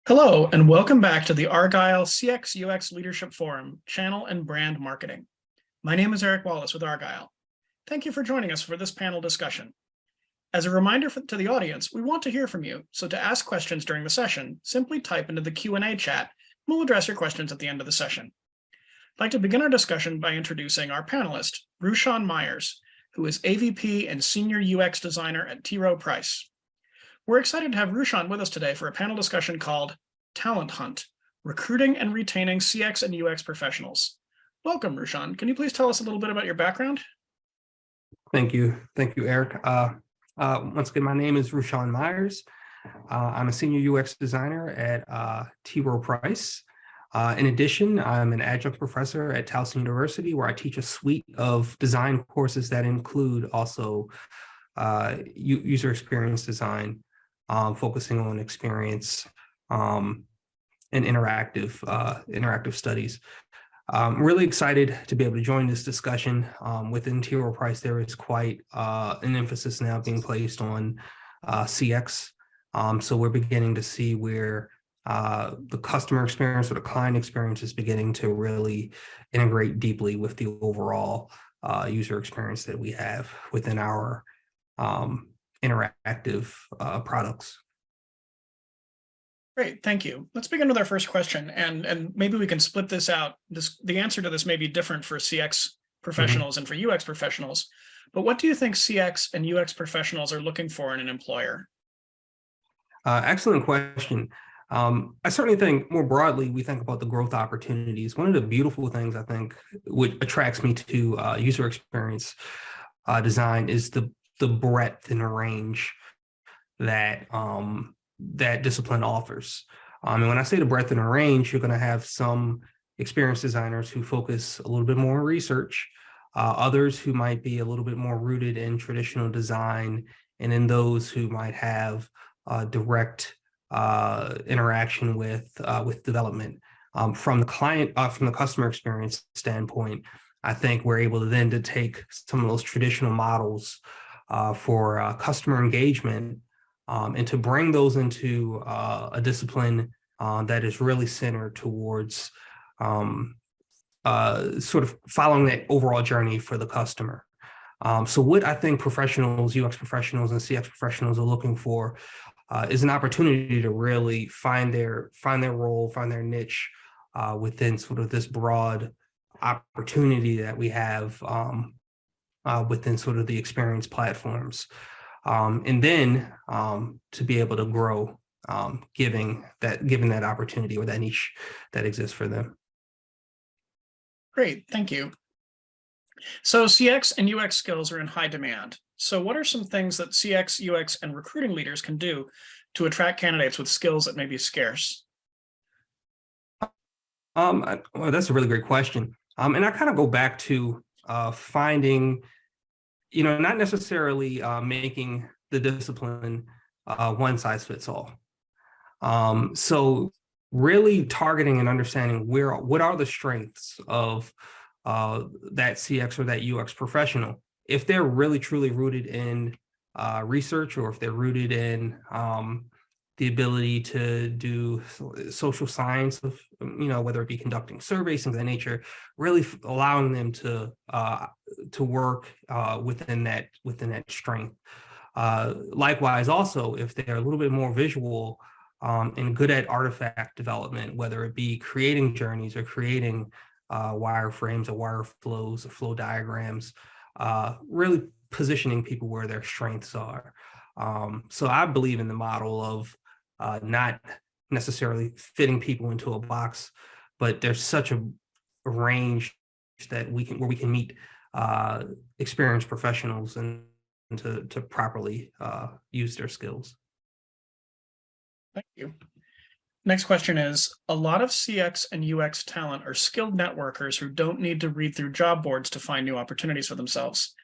Hello, and welcome back to the Argyle CX UX Leadership Forum, Channel and Brand Marketing. My name is Eric Wallace with Argyle. Thank you for joining us for this panel discussion. As a reminder to the audience, we want to hear from you, so to ask questions during the session, simply type into the Q&A chat, and we'll address your questions at the end of the session. I'd like to begin our discussion by introducing our panelist, Rushan Myers, who is AVP and Senior UX Designer at T. Rowe Price. We're excited to have Rushan with us today for a panel discussion called Talent Hunt, Recruiting and Retaining CX and UX Professionals. Welcome, Rushan. Can you please tell us a little bit about your background? Thank you, Eric. Once again, my name is Rushan Myers. I'm a Senior UX Designer at T. Rowe Price. In addition, I'm an adjunct professor at Towson University, where I teach a suite of design courses that include also user experience design, focusing on experience and interactive studies. I'm really excited to be able to join this discussion. Within T. Rowe Price, there is quite an emphasis now being placed on CX. So we're beginning to see where the customer experience or the client experience is beginning to really integrate deeply with the overall user experience that we have within our interactive products. Great, thank you. Let's begin with our first question, and maybe we can split this out. The answer to this may be different for CX professionals and for UX professionals, but what do you think CX and UX professionals are looking for in an employer? Excellent question. I certainly think more broadly, we think about the growth opportunities. One of the beautiful things I think which attracts me to user experience design is the breadth and range that that discipline offers. And when I say the breadth and the range, you're going to have some experienced designers who focus a little bit more on research, others who might be a little bit more rooted in traditional design, and then those who might have direct interaction with development. From the customer experience standpoint, I think we're able to then to take some of those traditional models for customer engagement and to bring those into a discipline that is really centered towards sort of following that overall journey for the customer. So what I think professionals, UX professionals and CX professionals are looking for is an opportunity to really find their role, find their niche within sort of this broad opportunity that we have within sort of the experience platforms. And then to be able to grow, given that opportunity or that niche that exists for them. Great, thank you. So CX and UX skills are in high demand. So what are some things that CX, UX, and recruiting leaders can do to attract candidates with skills that may be scarce? Well, that's a really great question. And I kind of go back to finding, not necessarily making the discipline one size fits all. So really targeting and understanding what are the strengths of that CX or that UX professional. If they're really truly rooted in research, or if they're rooted in the ability to do social science of, whether it be conducting surveys, things of that nature, really allowing them to work within that strength. Likewise, also, if they're a little bit more visual and good at artifact development, whether it be creating journeys or creating wireframes or wire flows or flow diagrams, really positioning people where their strengths are. So I believe in the model of not necessarily fitting people into a box, but there's such a range that we can meet experienced professionals and to properly use their skills. Thank you. Next question is, a lot of CX and UX talent are skilled networkers who don't need to read through job boards to find new opportunities for themselves.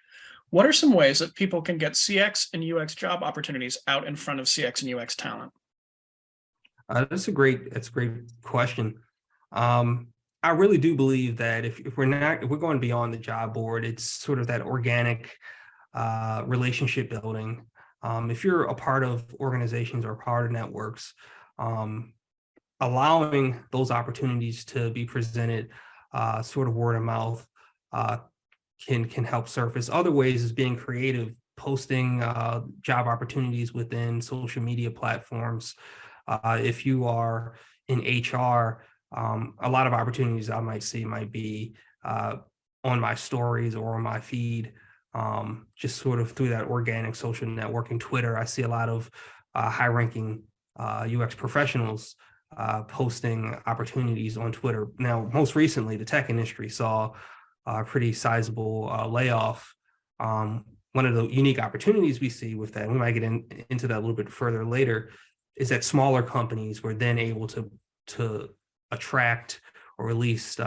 What are some ways that people can get CX and UX job opportunities out in front of CX and UX talent? That's a great question. I really do believe that if we're going beyond the job board, it's sort of that organic relationship building. If you're a part of organizations or a part of networks, allowing those opportunities to be presented, sort of word of mouth, uh, can help surface. Other ways is being creative, posting job opportunities within social media platforms. If you are in HR, a lot of opportunities I might see might be on my stories or on my feed, just sort of through that organic social networking. Twitter, I see a lot of high-ranking UX professionals posting opportunities on Twitter. Now, most recently, the tech industry saw a pretty sizable layoff. One of the unique opportunities we see with that, and we might get into that a little bit further later, is that smaller companies were then able to attract, or at least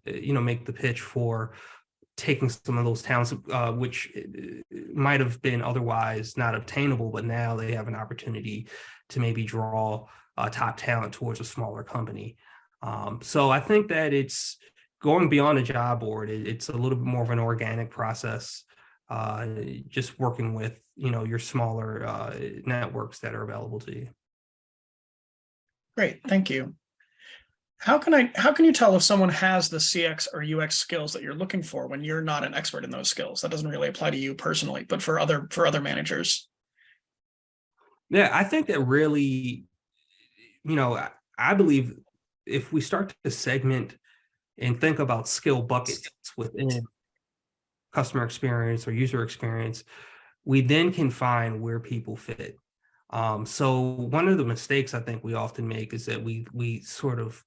make the pitch for taking some of those talents, which might have been otherwise not obtainable, but now they have an opportunity to maybe draw top talent towards a smaller company. So I think that it's going beyond a job board. It's a little bit more of an organic process, just working with your smaller networks that are available to you. Great, thank you. How can you tell if someone has the CX or UX skills that you're looking for when you're not an expert in those skills? That doesn't really apply to you personally, but for other managers. Yeah, I think that really, I believe if we start to segment and think about skill buckets within customer experience or user experience, we then can find where people fit. So one of the mistakes I think we often make is that we sort of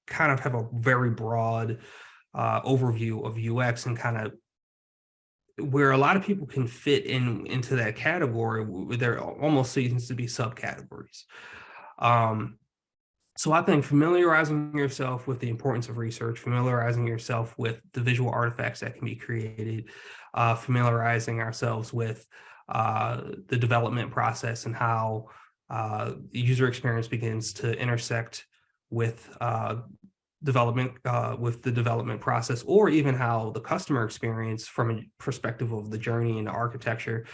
kind of have a very broad overview of UX, and kind of where a lot of people can fit into that category, there almost seems to be subcategories. So I think familiarizing yourself with the importance of research, familiarizing yourself with the visual artifacts that can be created, familiarizing ourselves with the development process and how the user experience begins to intersect with development, with the development process, or even how the customer experience from a perspective of the journey and the architecture,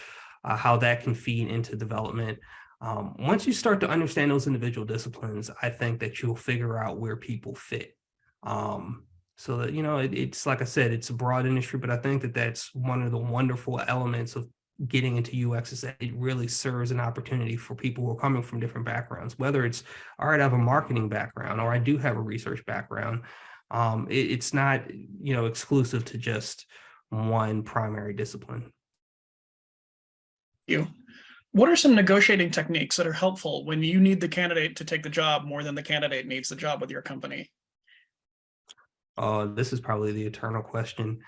how that can feed into development. Once you start to understand those individual disciplines, I think that you'll figure out where people fit. So that, it's like I said, it's a broad industry, but I think that that's one of the wonderful elements of getting into UX, is that it really serves an opportunity for people who are coming from different backgrounds, whether it's, all right, I have a marketing background, or I do have a research background. It's not, exclusive to just one primary discipline. What are some negotiating techniques that are helpful when you need the candidate to take the job more than the candidate needs the job with your company? This is probably the eternal question.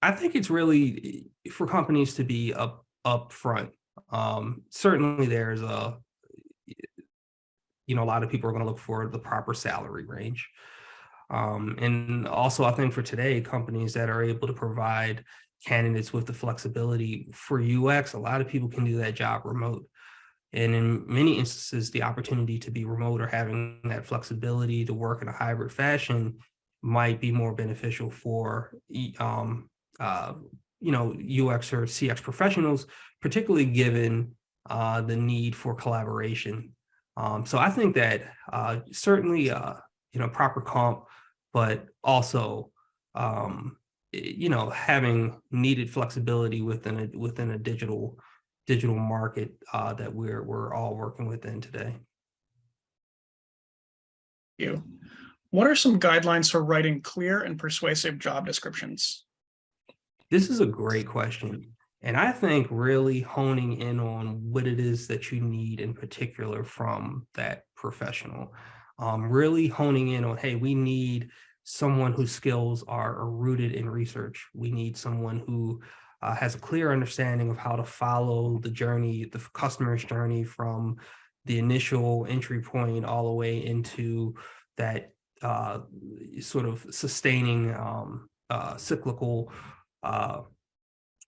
I think it's really for companies to be upfront. Certainly there's a lot of people are going to look for the proper salary range. And also I think for today, companies that are able to provide candidates with the flexibility for UX, a lot of people can do that job remote. And in many instances, the opportunity to be remote or having that flexibility to work in a hybrid fashion might be more beneficial for UX or CX professionals, particularly given the need for collaboration. So I think that certainly proper comp, but also having needed flexibility within a digital market that we're all working within today. What are some guidelines for writing clear and persuasive job descriptions? This is a great question. And I think really honing in on what it is that you need in particular from that professional, really honing in on, hey, we need someone whose skills are rooted in research. We need someone who has a clear understanding of how to follow the journey, the customer's journey from the initial entry point all the way into that sort of sustaining cyclical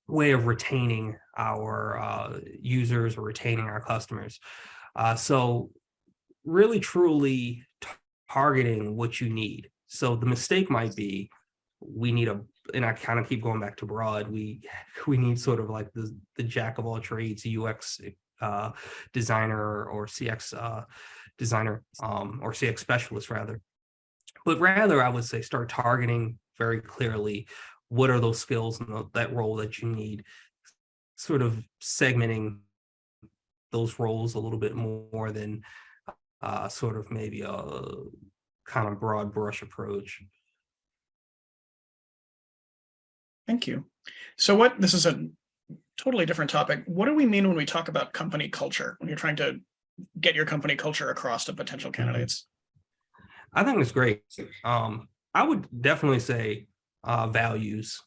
way of retaining our users or retaining our customers. So really truly targeting what you need. So the mistake might be, we need and I kind of keep going back to broad, we need sort of like the jack of all trades UX designer or CX designer or CX specialist rather. But rather, I would say start targeting very clearly what are those skills and that role that you need, sort of segmenting those roles a little bit more than sort of maybe a kind of broad brush approach. Thank you. So this is a totally different topic. What do we mean when we talk about company culture, when you're trying to get your company culture across to potential candidates? I think it's great. I would definitely say values.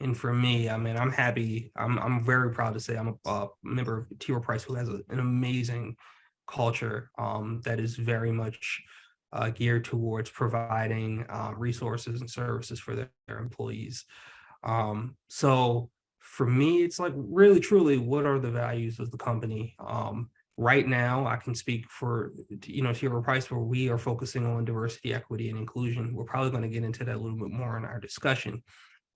And for me, I mean, I'm happy. I'm very proud to say I'm a member of T. Rowe Price, who has an amazing culture that is very much geared towards providing resources and services for their employees. So for me, it's like really, truly, what are the values of the company? Right now, I can speak for, T. Rowe Price, where we are focusing on diversity, equity, and inclusion. We're probably going to get into that a little bit more in our discussion.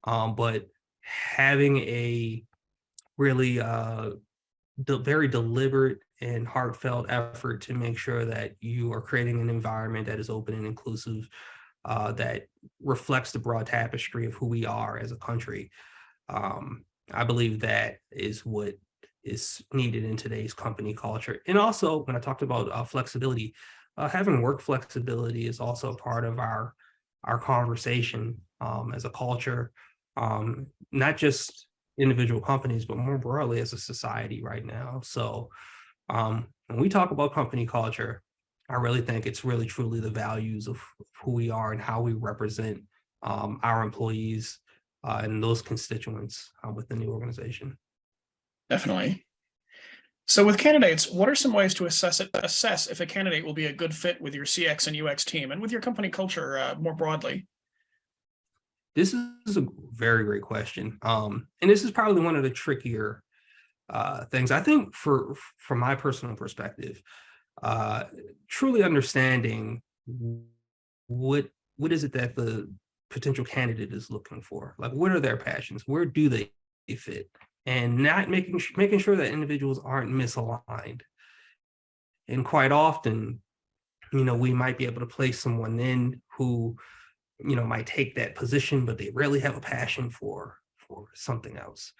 But having a really very deliberate and heartfelt effort to make sure that you are creating an environment that is open and inclusive, that reflects the broad tapestry of who we are as a country. I believe that is what is needed in today's company culture. And also, when I talked about flexibility, having work flexibility is also a part of our conversation as a culture, not just individual companies, but more broadly as a society right now. So when we talk about company culture, I really think it's really truly the values of who we are and how we represent our employees and those constituents within the organization. Definitely. So with candidates, what are some ways to assess if a candidate will be a good fit with your CX and UX team and with your company culture more broadly? This is a very great question. And this is probably one of the trickier things. I think from my personal perspective, truly understanding what is it that the potential candidate is looking for, like what are their passions, where do they fit, and not making sure that individuals aren't misaligned. And quite often, we might be able to place someone in who might take that position, but they really have a passion for something else.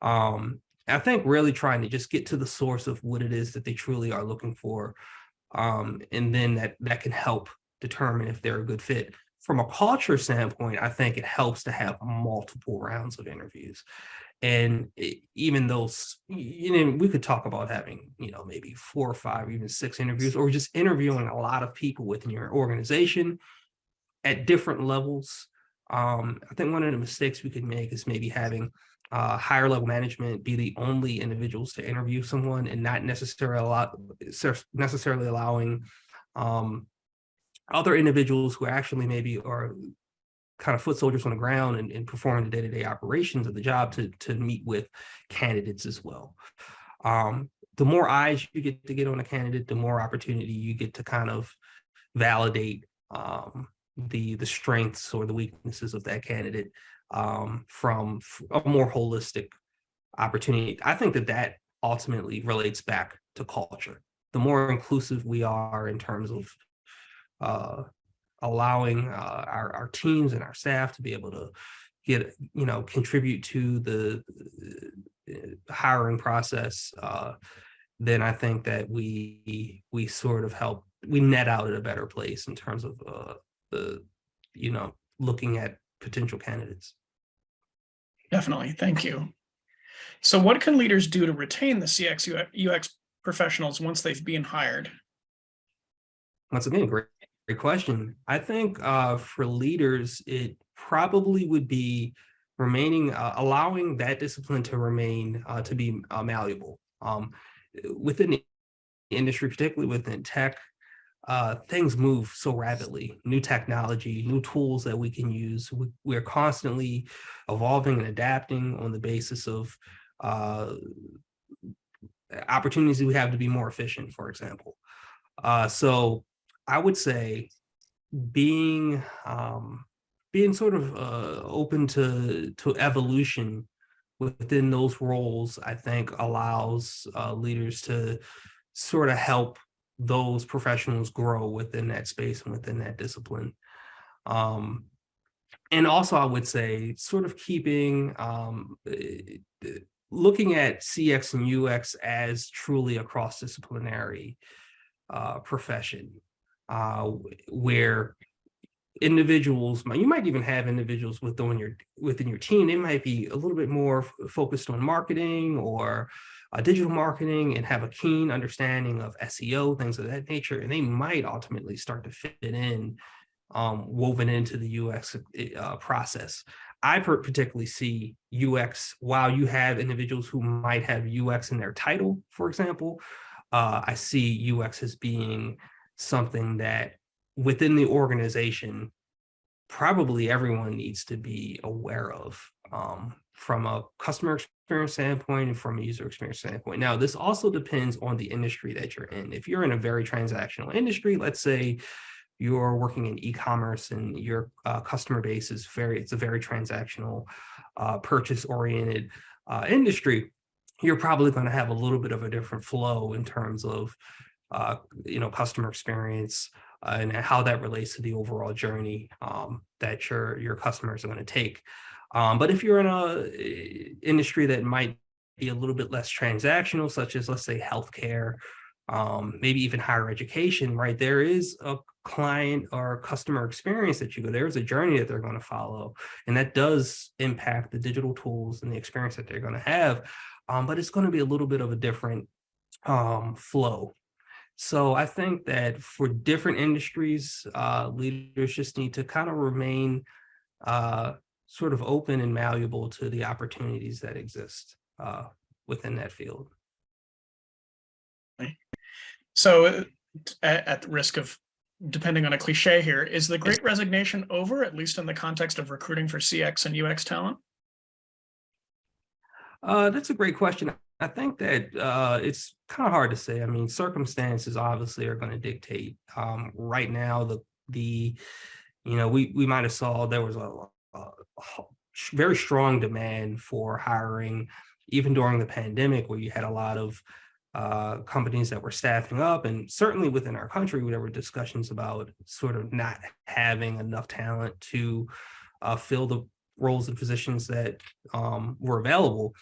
I think really trying to just get to the source of what it is that they truly are looking for, and then that can help determine if they're a good fit. From a culture standpoint, I think it helps to have multiple rounds of interviews. And even those, we could talk about having, maybe 4 or 5, even 6 interviews, or just interviewing a lot of people within your organization at different levels. I think one of the mistakes we could make is maybe having higher level management be the only individuals to interview someone and not necessarily allowing other individuals who actually maybe are kind of foot soldiers on the ground and performing the day-to-day operations of the job to meet with candidates as well. The more eyes you get on a candidate, the more opportunity you get to kind of validate the strengths or the weaknesses of that candidate from a more holistic opportunity. I think that ultimately relates back to culture. The more inclusive we are in terms of allowing our teams and our staff to be able to contribute to the hiring process, then I think that we sort of help, we net out at a better place in terms of looking at potential candidates. Definitely. Thank you. So what can leaders do to retain the CX UX professionals once they've been hired? Once again, great question. I think for leaders, it probably would be allowing that discipline to remain, to be malleable. Within the industry, particularly within tech, things move so rapidly. New technology, new tools that we can use. We're constantly evolving and adapting on the basis of opportunities we have to be more efficient, for example. So I would say being sort of open to evolution within those roles, I think allows leaders to sort of help those professionals grow within that space and within that discipline. And also, I would say, sort of keeping looking at CX and UX as truly a cross-disciplinary profession, where individuals, you might even have individuals within your team. They might be a little bit more focused on marketing or digital marketing and have a keen understanding of SEO, things of that nature, and they might ultimately start to fit in, woven into the UX process. I particularly see UX, while you have individuals who might have UX in their title, for example, I see UX as being something that within the organization, probably everyone needs to be aware of, from a customer experience standpoint and from a user experience standpoint. Now, this also depends on the industry that you're in. If you're in a very transactional industry, let's say you're working in e-commerce and your customer base is it's a very transactional, purchase-oriented industry, you're probably going to have a little bit of a different flow in terms of customer experience and how that relates to the overall journey that your customers are going to take. But if you're in a industry that might be a little bit less transactional, such as, let's say, healthcare, maybe even higher education, right? There is a client or customer experience that there's a journey that they're going to follow, and that does impact the digital tools and the experience that they're going to have. But it's going to be a little bit of a different flow. So I think that for different industries, leaders just need to kind of remain sort of open and malleable to the opportunities that exist within that field. So at the risk of depending on a cliche here, is the Great Resignation over, at least in the context of recruiting for CX and UX talent? That's a great question. I think that it's kind of hard to say. I mean, circumstances obviously are going to dictate. Right now, we might have saw there was a very strong demand for hiring, even during the pandemic, where you had a lot of companies that were staffing up, and certainly within our country, there were discussions about sort of not having enough talent to fill the roles and positions that were available.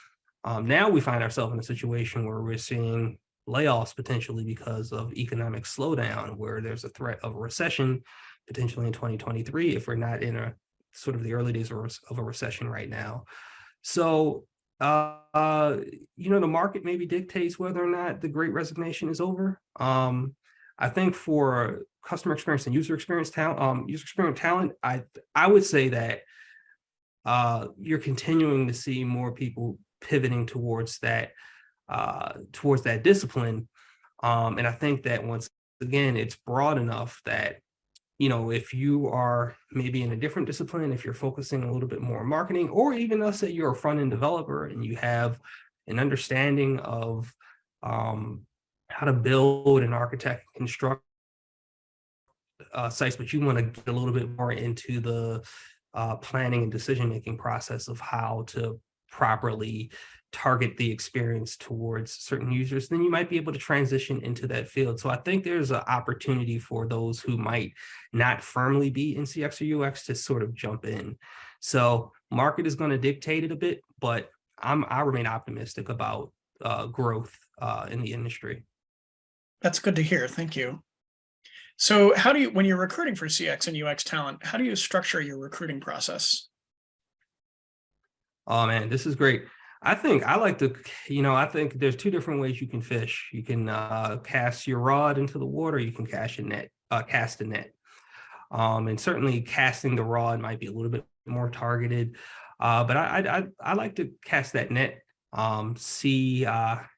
Now we find ourselves in a situation where we're seeing layoffs potentially because of economic slowdown, where there's a threat of a recession potentially in 2023 if we're not in a sort of the early days of a recession right now. So the market maybe dictates whether or not the Great Resignation is over. I think for customer experience and user experience talent, I would say that you're continuing to see more people pivoting towards that discipline. And I think that once again, it's broad enough that, if you are maybe in a different discipline, if you're focusing a little bit more on marketing, or even let's say you're a front-end developer and you have an understanding of how to build and architect and construct sites, but you want to get a little bit more into the planning and decision-making process of how to properly target the experience towards certain users, then you might be able to transition into that field. So I think there's an opportunity for those who might not firmly be in CX or UX to sort of jump in. So market is going to dictate it a bit, but I remain optimistic about growth in the industry. That's good to hear. Thank you. So when you're recruiting for CX and UX talent, how do you structure your recruiting process? Oh man, this is great. I think there's two different ways you can fish. You can cast your rod into the water. You can cast a net. And certainly casting the rod might be a little bit more targeted. But I like to cast that net, see what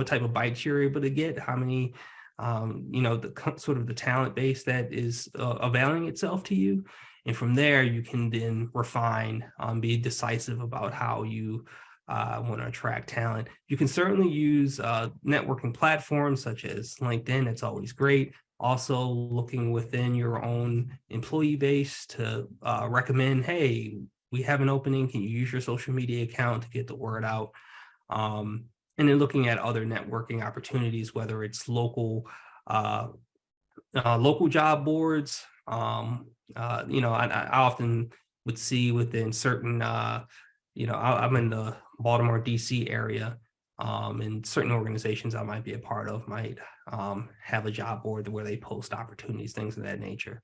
type of bites you're able to get, how many the sort of the talent base that is availing itself to you. And from there, you can then refine, be decisive about how you want to attract talent. You can certainly use networking platforms such as LinkedIn. It's always great. Also looking within your own employee base to recommend, hey, we have an opening. Can you use your social media account to get the word out? and then looking at other networking opportunities, whether it's local job boards. I often would see within certain, I'm in the Baltimore, DC area, and certain organizations I might be a part of might have a job board where they post opportunities, things of that nature.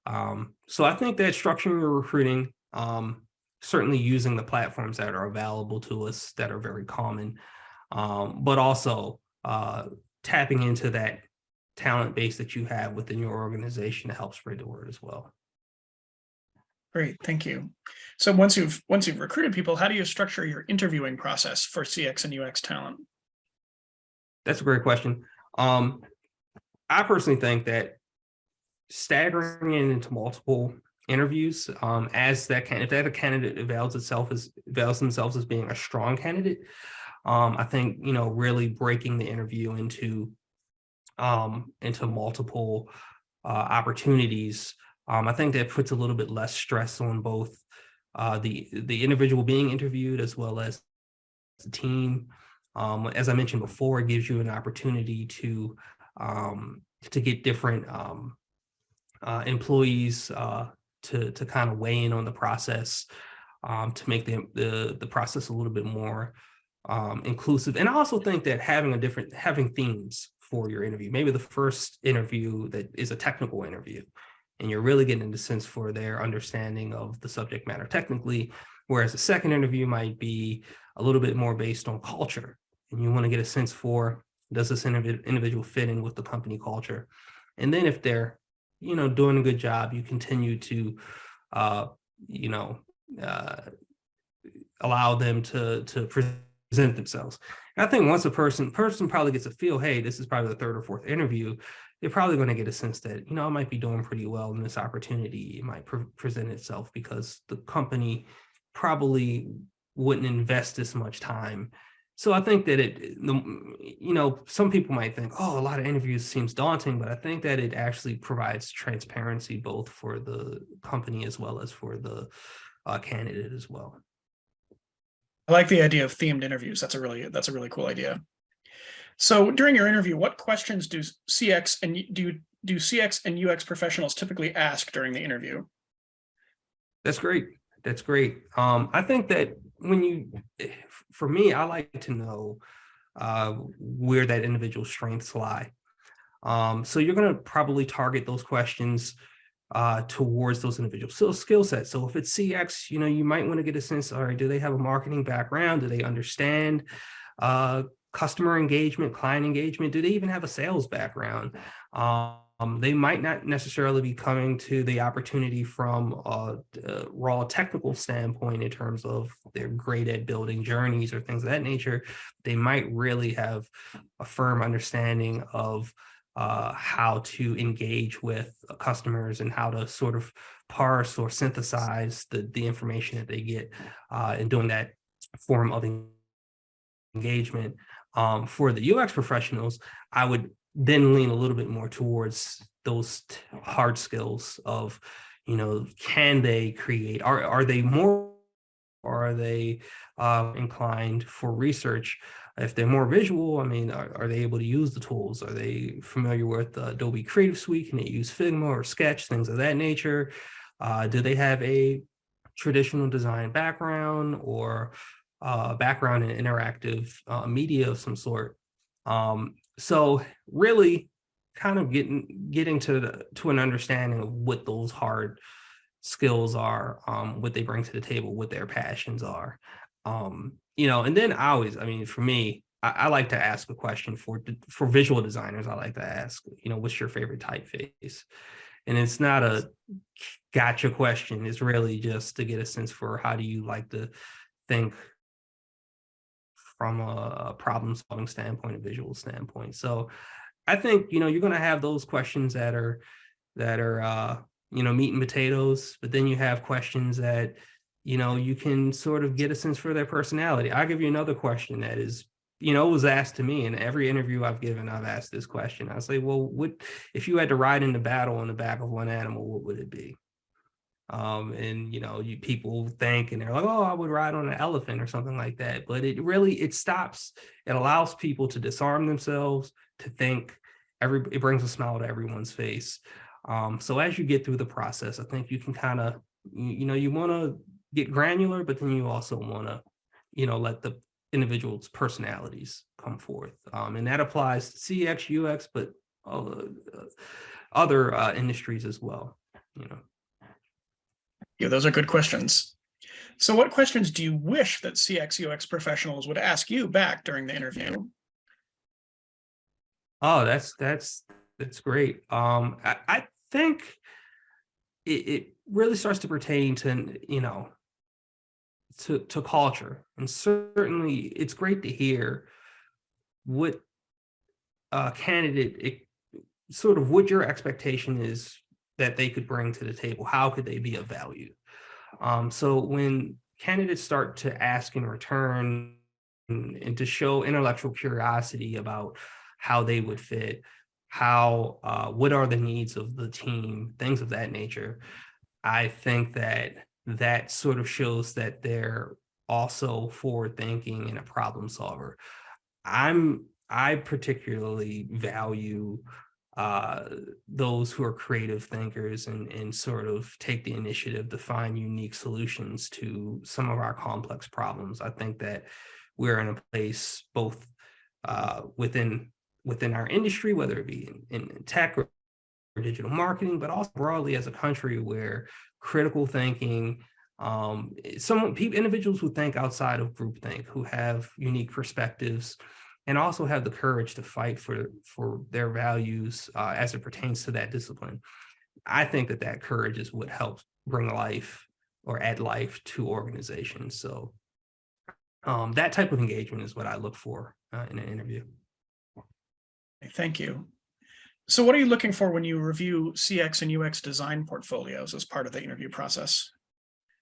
So I think that structuring your recruiting, certainly using the platforms that are available to us that are very common, but also tapping into that talent base that you have within your organization to help spread the word as well. Great, thank you. So once you've recruited people, how do you structure your interviewing process for CX and UX talent? That's a great question. I personally think that staggering it into multiple interviews, if that a candidate avails themselves as being a strong candidate, I think really breaking the interview into multiple opportunities. I think that puts a little bit less stress on both the individual being interviewed as well as the team. As I mentioned before, it gives you an opportunity to get different employees to kind of weigh in on the process, to make the process a little bit more inclusive. And I also think that having themes for your interview, maybe the first interview that is a technical interview, and you're really getting the sense for their understanding of the subject matter technically, whereas the second interview might be a little bit more based on culture, and you want to get a sense for, does this individual fit in with the company culture? And then if they're doing a good job, you continue to allow them to present themselves. And I think once a person probably gets a feel, hey, this is probably the third or fourth interview, they're probably going to get a sense that, I might be doing pretty well in this opportunity. It might present itself because the company probably wouldn't invest this much time. So I think that some people might think, oh, a lot of interviews seems daunting, but I think that it actually provides transparency both for the company as well as for the candidate as well. I like the idea of themed interviews. That's a really cool idea. So during your interview, what questions do CX and UX professionals typically ask during the interview? That's great. I think that for me, I like to know where that individual's strengths lie. So you're going to probably target those questions towards those individual skill sets. So if it's CX, you might want to get a sense, all right, do they have a marketing background? Do they understand customer engagement, client engagement? Do they even have a sales background? They might not necessarily be coming to the opportunity from a raw technical standpoint in terms of they're great at building journeys or things of that nature. They might really have a firm understanding of how to engage with customers and how to sort of parse or synthesize the information that they get in doing that form of engagement. For the UX professionals, I would then lean a little bit more towards those hard skills of, can they create, are they more, or are they inclined for research? If they're more visual, are they able to use the tools? Are they familiar with Adobe Creative Suite? Can they use Figma or Sketch, things of that nature? Do they have a traditional design background or background in interactive media of some sort? So really kind of getting to an understanding of what those hard skills are, what they bring to the table, what their passions are. And then for me, I like to ask a question for visual designers. I like to ask, what's your favorite typeface? And it's not a gotcha question. It's really just to get a sense for how do you like to think from a problem solving standpoint, a visual standpoint. So I think, you're going to have those questions that are meat and potatoes, but then you have questions that, you can sort of get a sense for their personality. I'll give you another question that is, was asked to me in every interview I've given. I've asked this question. I say, well, what if you had to ride into battle on the back of one animal, what would it be? And people think and they're like, oh, I would ride on an elephant or something like that. But it stops, it allows people to disarm themselves, to think. It brings a smile to everyone's face. So as you get through the process, I think you can kind of, you want to get granular, but then you also want to, let the individuals' personalities come forth. And that applies to CX, UX, but other industries as well. Yeah, those are good questions. So what questions do you wish that CX UX professionals would ask you back during the interview? Oh, that's great. I think it really starts to pertain to, to culture. And certainly it's great to hear what sort of what your expectation is that they could bring to the table. How could they be of value? So when candidates start to ask in return and to show intellectual curiosity about how they would fit, what are the needs of the team, things of that nature, I think that sort of shows that they're also forward thinking and a problem solver. I particularly value those who are creative thinkers and sort of take the initiative to find unique solutions to some of our complex problems. I think that we're in a place both within our industry, whether it be in tech or digital marketing, but also broadly as a country, where critical thinking, individuals who think outside of groupthink, who have unique perspectives, and also have the courage to fight for their values as it pertains to that discipline. I think that courage is what helps bring life or add life to organizations. So that type of engagement is what I look for in an interview. Thank you. So what are you looking for when you review CX and UX design portfolios as part of the interview process?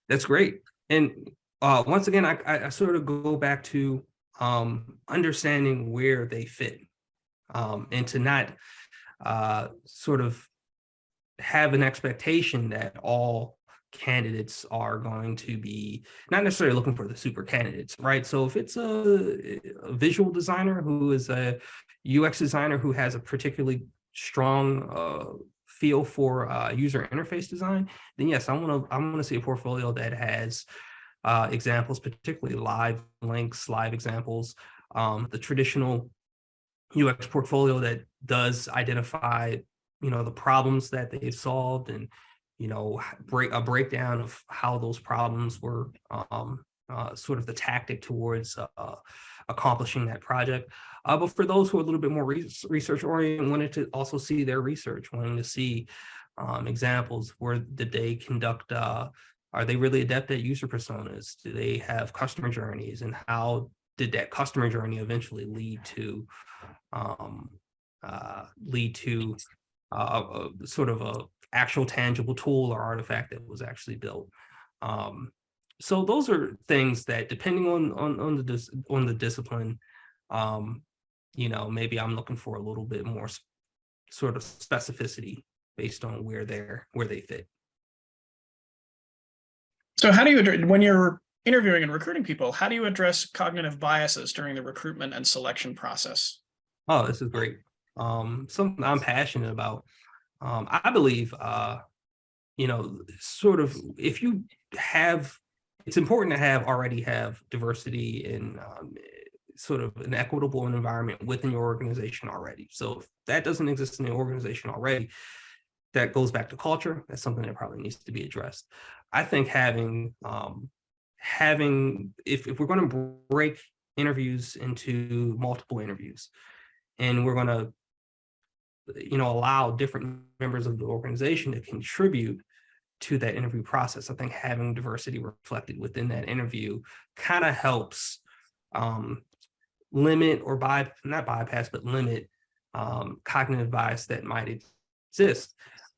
That's great. And once again, I sort of go back to understanding where they fit, and to not sort of have an expectation that all candidates are going to be not necessarily looking for the super candidates, right? So if it's a visual designer who is a UX designer who has a particularly strong feel for user interface design, then yes, I want to see a portfolio that has examples, particularly live links, live examples, the traditional UX portfolio that does identify, the problems that they've solved, and, a breakdown of how those problems were sort of the tactic towards accomplishing that project. But for those who are a little bit more research oriented, wanted to also see their research, wanting to see examples. Where did they conduct, are they really adept at user personas? Do they have customer journeys? And how did that customer journey eventually lead to sort of a actual tangible tool or artifact that was actually built? So those are things that, depending on the discipline, maybe I'm looking for a little bit more sort of specificity based on where they fit. So how do you, when you're interviewing and recruiting people, how do you address cognitive biases during the recruitment and selection process? Oh, this is great. Something I'm passionate about. I believe, sort of, if you have, it's important to already have diversity in sort of an equitable environment within your organization already. So if that doesn't exist in the organization already, that goes back to culture. That's something that probably needs to be addressed. I think having if we're going to break interviews into multiple interviews, and we're going to allow different members of the organization to contribute to that interview process, I think having diversity reflected within that interview kind of helps limit or not bypass, but limit cognitive bias that might exist.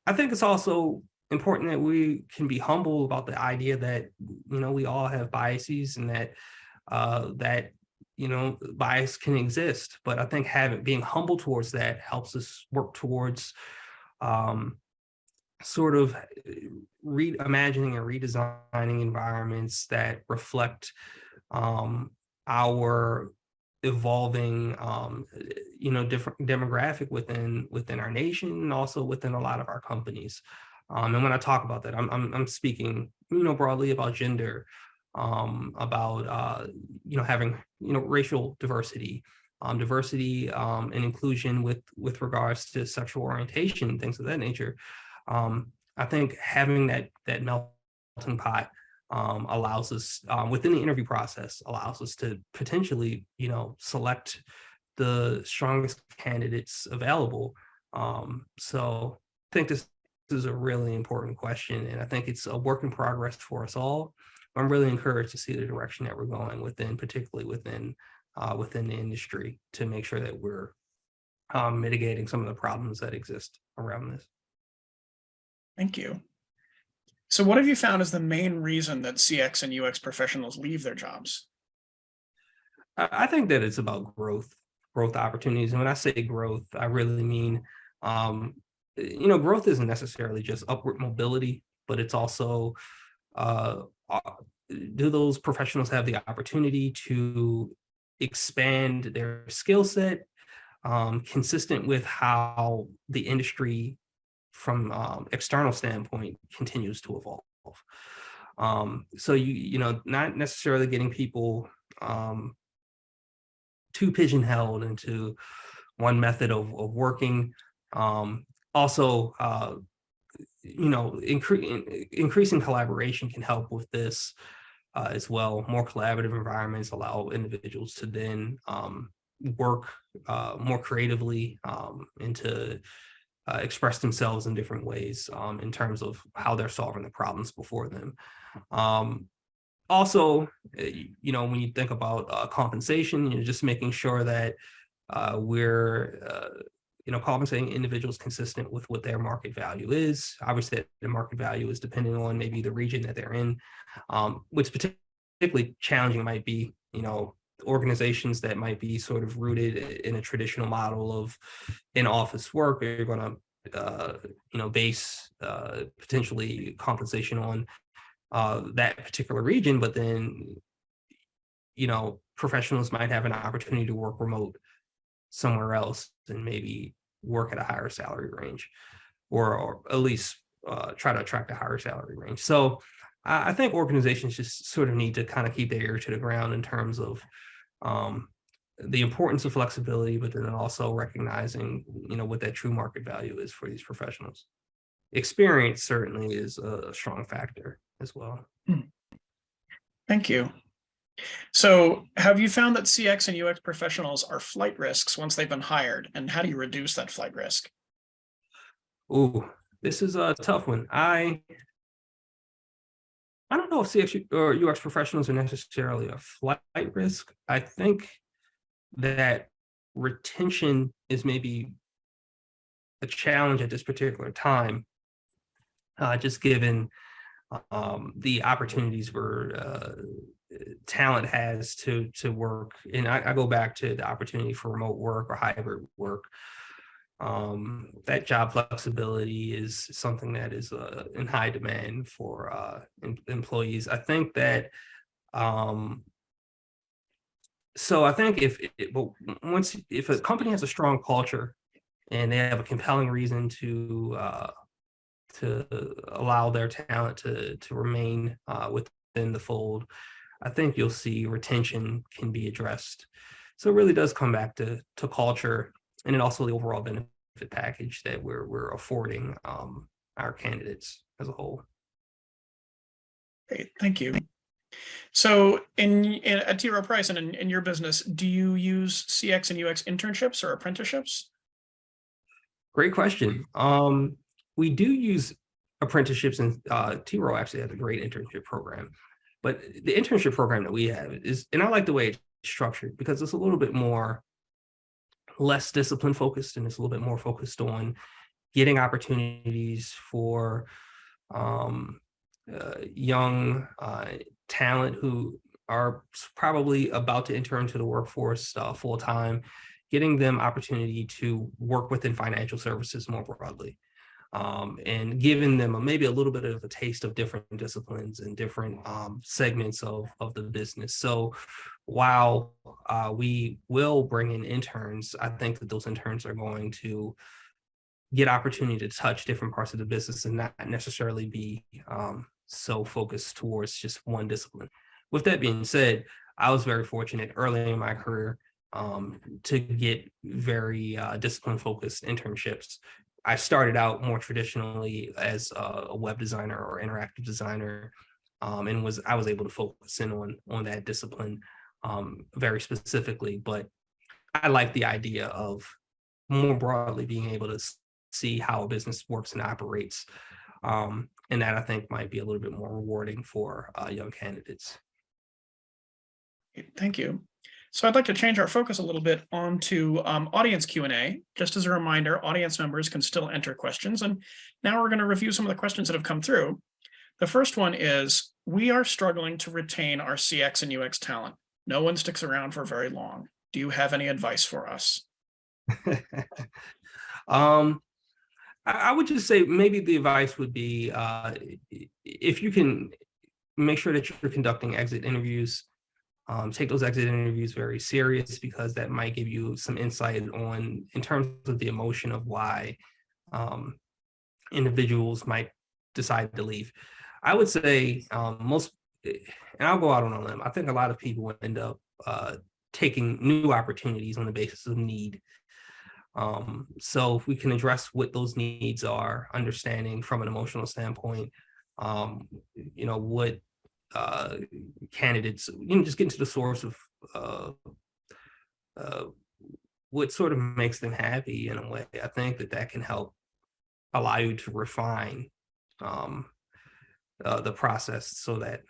I think it's also important that we can be humble about the idea that, we all have biases, and that bias can exist. But I think being humble towards that helps us work towards sort of reimagining and redesigning environments that reflect our evolving different demographic within our nation and also within a lot of our companies. And when I talk about that, I'm speaking broadly about gender, about having racial diversity, diversity and inclusion with regards to sexual orientation, things of that nature. I think having that melting pot allows us within the interview process, allows us to potentially select the strongest candidates available. So I think this is a really important question, and I think it's a work in progress for us all. I'm really encouraged to see the direction that we're going within, particularly within the industry, to make sure that we're mitigating some of the problems that exist around this. Thank you. So what have you found is the main reason that CX and UX professionals leave their jobs? I think that it's about growth opportunities. And when I say growth, I really mean, growth isn't necessarily just upward mobility, but it's also, do those professionals have the opportunity to expand their skill set, consistent with how the industry from external standpoint continues to evolve. So not necessarily getting people too pigeonholed into one method of working. Also, increasing collaboration can help with this as well. More collaborative environments allow individuals to then work more creatively and to express themselves in different ways in terms of how they're solving the problems before them. Also, when you think about compensation, just making sure that we're compensating individuals consistent with what their market value is. Obviously, the market value is depending on maybe the region that they're in, which particularly challenging might be, organizations that might be sort of rooted in a traditional model of in-office work. You're going to base potentially compensation on that particular region, but then professionals might have an opportunity to work remote somewhere else and maybe work at a higher salary range, or at least try to attract a higher salary range. So I think organizations just sort of need to kind of keep their ear to the ground in terms of the importance of flexibility, but then also recognizing, what that true market value is for these professionals. Experience certainly is a strong factor as well. Thank you. So have you found that CX and UX professionals are flight risks once they've been hired, and how do you reduce that flight risk? Ooh, this is a tough one. I don't know if CX or UX professionals are necessarily a flight risk. I think that retention is maybe a challenge at this particular time, just given the opportunities where talent has to work. And I go back to the opportunity for remote work or hybrid work. That job flexibility is something that is in high demand for employees. I think that so I think if a company has a strong culture and they have a compelling reason to allow their talent to remain within the fold, I think you'll see retention can be addressed. So it really does come back to culture, and then also the overall benefit package that we're affording our candidates as a whole. Great, thank you. So at T. Rowe Price and in your business, do you use CX and UX internships or apprenticeships? Great question. We do use apprenticeships, and T. Rowe actually has a great internship program. But the internship program that we have is, and I like the way it's structured because it's a little bit less discipline focused, and it's a little bit more focused on getting opportunities for young talent who are probably about to enter into the workforce full time, getting them opportunity to work within financial services more broadly. and giving them maybe a little bit of a taste of different disciplines and different segments of the business. So while we will bring in interns, I think that those interns are going to get opportunity to touch different parts of the business and not necessarily be so focused towards just one discipline. With that being said, I was very fortunate early in my career to get very discipline focused internships. I started out more traditionally as a web designer or interactive designer, and I was able to focus in on that discipline very specifically. But I like the idea of more broadly being able to see how a business works and operates, and that I think might be a little bit more rewarding for young candidates. Thank you. So I'd like to change our focus a little bit onto audience Q&A. Just as a reminder, audience members can still enter questions. And now we're going to review some of the questions that have come through. The first one is, we are struggling to retain our CX and UX talent. No one sticks around for very long. Do you have any advice for us? I would just say maybe the advice would be if you can make sure that you're conducting exit interviews, take those exit interviews very serious, because that might give you some insight in terms of the emotion of why individuals might decide to leave. I would say and I'll go out on a limb, I think a lot of people end up taking new opportunities on the basis of need. So if we can address what those needs are, understanding from an emotional standpoint, what candidates, just get into the source of what sort of makes them happy in a way. I think that can help allow you to refine the process so that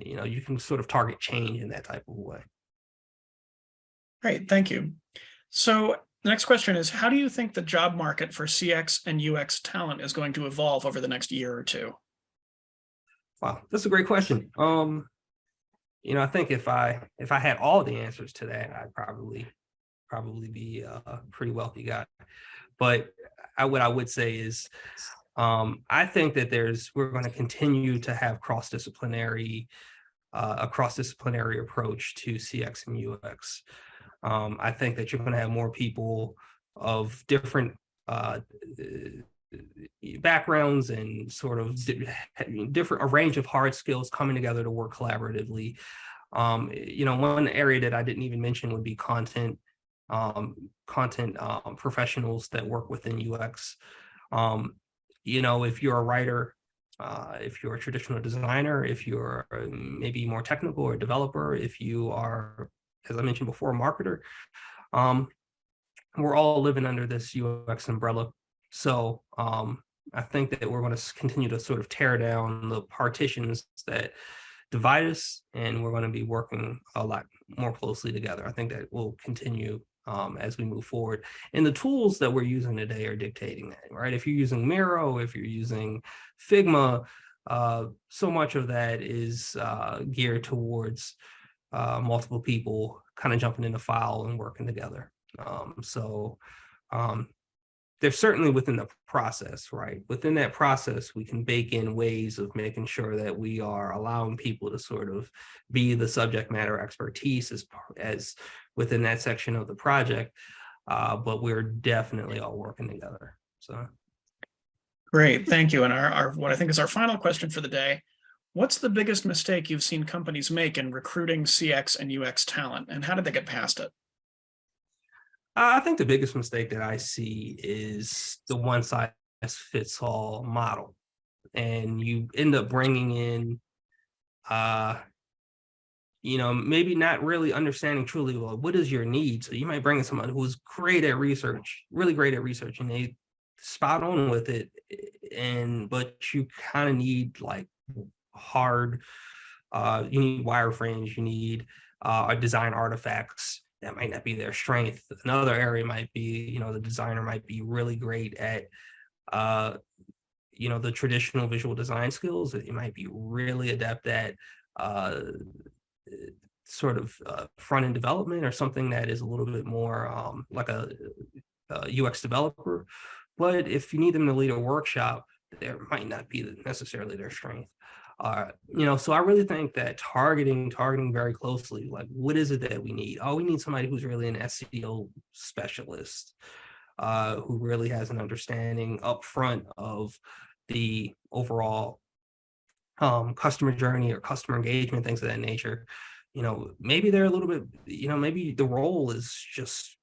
you can sort of target change in that type of way. Great, thank you. So the next question is, how do you think the job market for CX and UX talent is going to evolve over the next year or two? Wow, that's a great question. I think if I had all the answers to that, I'd probably be a pretty wealthy guy. But what I would say is, I think that we're going to continue to have a cross-disciplinary approach to CX and UX. I think that you're going to have more people of different backgrounds and sort of a range of hard skills coming together to work collaboratively. One area that I didn't even mention would be content professionals that work within UX. If you're a writer, if you're a traditional designer, if you're maybe more technical or developer, if you are, as I mentioned before, a marketer, we're all living under this UX umbrella. So I think that we're going to continue to sort of tear down the partitions that divide us, and we're going to be working a lot more closely together. I think that will continue as we move forward. And the tools that we're using today are dictating that, right? If you're using Miro, if you're using Figma, so much of that is geared towards multiple people kind of jumping in the file and working together. They're certainly within the process, right? Within that process, we can bake in ways of making sure that we are allowing people to sort of be the subject matter expertise as within that section of the project. But we're definitely all working together. So. Great, thank you. And our what I think is our final question for the day: what's the biggest mistake you've seen companies make in recruiting CX and UX talent, and how did they get past it? I think the biggest mistake that I see is the one-size-fits-all model, and you end up bringing in, maybe not really understanding truly, well, what is your need? So you might bring in someone who's great at research, really great at research, and they spot on with it, but you kind of need like hard, you need wireframes, you need design artifacts. That might not be their strength. Another area might be, the designer might be really great at, the traditional visual design skills that you might be really adept at, sort of front-end development or something that is a little bit more like a UX developer. But if you need them to lead a workshop, there might not be necessarily their strength. So I really think that targeting very closely, like what is it that we need? Oh, we need somebody who's really an SEO specialist, who really has an understanding upfront of the overall customer journey or customer engagement, things of that nature. Maybe they're a little bit, maybe the role is just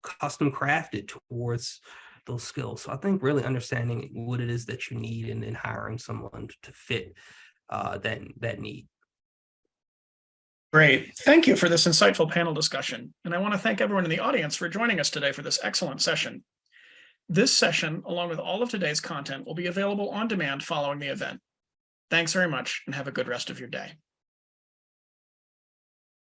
custom crafted towards those skills. So I think really understanding what it is that you need and then hiring someone to fit that need. Great. Thank you for this insightful panel discussion. And I want to thank everyone in the audience for joining us today for this excellent session. This session, along with all of today's content, will be available on demand following the event. Thanks very much and have a good rest of your day.